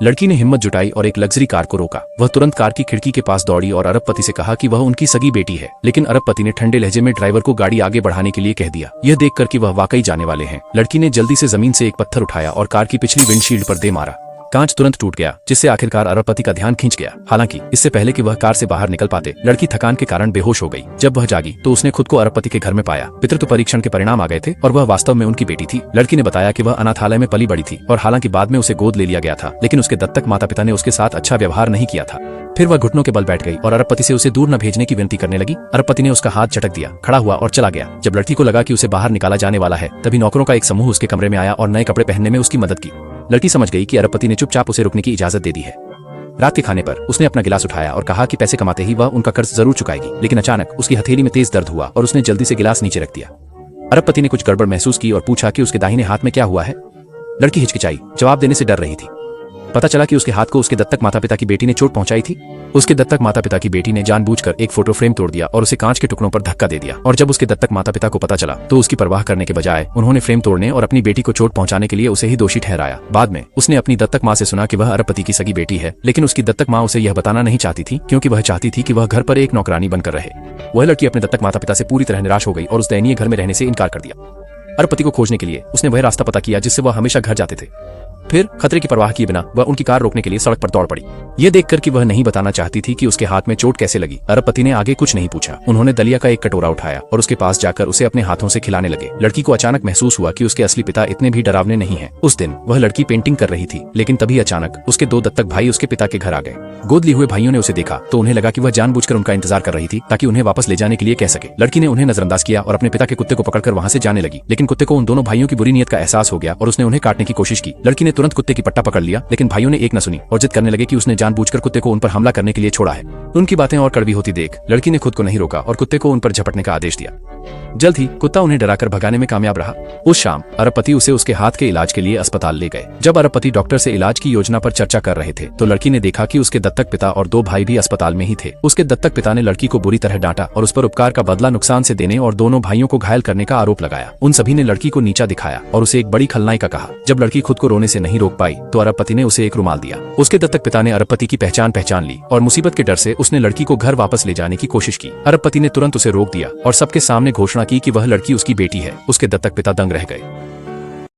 लड़की ने हिम्मत जुटाई और एक लग्जरी कार को रोका। वह तुरंत कार की खिड़की के पास दौड़ी और अरबपति से कहा कि वह उनकी सगी बेटी है, लेकिन अरबपति ने ठंडे लहजे में ड्राइवर को गाड़ी आगे बढ़ाने के लिए कह दिया, यह देखकर कि वह वाकई जाने वाले हैं। लड़की ने जल्दी से जमीन से एक पत्थर उठाया और कार की पिछली विंडशील्ड पर दे मारा। कांच तुरंत टूट गया, जिससे आखिरकार अरबपति का ध्यान खींच गया। हालांकि इससे पहले कि वह कार से बाहर निकल पाते, लड़की थकान के कारण बेहोश हो गई। जब वह जागी तो उसने खुद को अरबपति के घर में पाया। पितृत्व परीक्षण के परिणाम आ गए थे और वह वास्तव में उनकी बेटी थी। लड़की ने बताया कि वह अनाथालय में पली बड़ी थी और हालांकि बाद में उसे गोद ले लिया गया था, लेकिन उसके दत्तक माता पिता ने उसके साथ अच्छा व्यवहार नहीं किया था। फिर वह घुटनों के बल बैठ गई और अरबपति से उसे दूर न भेजने की विनती करने लगी। अरबपति ने उसका हाथ झटक दिया, खड़ा हुआ और चला गया। जब लड़की को लगा कि उसे बाहर निकाला जाने वाला है, तभी नौकरों का एक समूह उसके कमरे में आया और नए कपड़े पहनने में उसकी मदद की। लड़की समझ गई कि अरबपति ने चुपचाप उसे रुकने की इजाजत दे दी है। रात के खाने पर उसने अपना गिलास उठाया और कहा कि पैसे कमाते ही वह उनका कर्ज जरूर चुकाएगी, लेकिन अचानक उसकी हथेली में तेज दर्द हुआ और उसने जल्दी से गिलास नीचे रख दिया। अरबपति ने कुछ गड़बड़ महसूस की और पूछा कि उसके दाहिने हाथ में क्या हुआ है। लड़की हिचकिचाई, जवाब देने से डर रही थी। पता चला कि उसके हाथ को उसके दत्तक माता पिता की बेटी ने चोट पहुंचाई थी। उसके दत्तक माता पिता की बेटी ने जानबूझकर एक फोटो फ्रेम तोड़ दिया और उसे कांच के टुकड़ों पर धक्का दे दिया। और जब उसके दत्तक माता पिता को पता चला तो उसकी परवाह करने के बजाय उन्होंने फ्रेम तोड़ने और अपनी बेटी को चोट पहुंचाने के लिए उसे ही दोषी ठहराया। बाद में उसने अपनी दत्तक माँ से सुना कि वह अरबपति की सगी बेटी है, लेकिन उसकी दत्तक माँ उसे यह बताना नहीं चाहती थी, क्योंकि वह चाहती थी कि वह घर पर एक नौकरानी बनकर रहे। वह लड़की अपने दत्तक माता पिता से पूरी तरह निराश हो गई और उस दयनीय घर में रहने से इनकार कर दिया। अरबपति को खोजने के लिए उसने वह रास्ता पता किया जिससे वह हमेशा घर जाते थे। फिर खतरे की परवाह किए बिना वह उनकी कार रोकने के लिए सड़क पर दौड़ पड़ी। यह देखकर कि वह नहीं बताना चाहती थी कि उसके हाथ में चोट कैसे लगी, अरबपति ने आगे कुछ नहीं पूछा। उन्होंने दलिया का एक कटोरा उठाया और उसके पास जाकर उसे अपने हाथों से खिलाने लगे। लड़की को अचानक महसूस हुआ कि उसके असली पिता इतने भी डरावने नहीं हैं। उस दिन वह लड़की पेंटिंग कर रही थी, लेकिन तभी अचानक उसके दो दत्तक भाई उसके पिता के घर आ गए। गोद लिए हुए भाइयों ने उसे देखा तो उन्हें लगा कि वह जानबूझकर उनका इंतजार कर रही थी ताकि उन्हें वापस ले जाने के लिए कह सके। लड़की ने उन्हें नजरअंदाज किया और अपने पिता के कुत्ते को पकड़कर वहां से जाने लगी, लेकिन कुत्ते को उन दोनों भाइयों की बुरी नीयत का एहसास हो गया और उसने उन्हें काटने की कोशिश की। लड़की ने तुरंत कुत्ते की पट्टा पकड़ लिया, लेकिन भाइयों ने एक न सुनी और जिद करने लगे कि उसने जानबूझकर कुत्ते को उन पर हमला करने के लिए छोड़ा है। उनकी बातें और कड़वी होती देख लड़की ने खुद को नहीं रोका और कुत्ते को उन पर झपटने का आदेश दिया। जल्द ही कुत्ता उन्हें डराकर भगाने में कामयाब रहा। उस शाम अरबपति उसे उसके हाथ के इलाज के लिए अस्पताल ले गए। जब अरबपति डॉक्टर से इलाज की योजना पर चर्चा कर रहे थे तो लड़की ने देखा कि उसके दत्तक पिता और दो भाई भी अस्पताल में ही थे। उसके दत्तक पिता ने लड़की को बुरी तरह डांटा और उस पर उपकार का बदला नुकसान से देने और दोनों भाइयों को घायल करने का आरोप लगाया। उन सभी ने लड़की को नीचा दिखाया और उसे एक बड़ी खलनायिका कहा। जब लड़की खुद को रोने से नहीं रोक पाई तो अरबपति ने उसे एक रुमाल दिया। उसके दत्तक पिता ने अरबपति की पहचान ली और मुसीबत के डर से उसने लड़की को घर वापस ले जाने की कोशिश की। अरबपति ने तुरंत उसे रोक दिया और सबके सामने घोषणा की कि वह लड़की उसकी बेटी है। उसके दत्तक पिता दंग रह गए।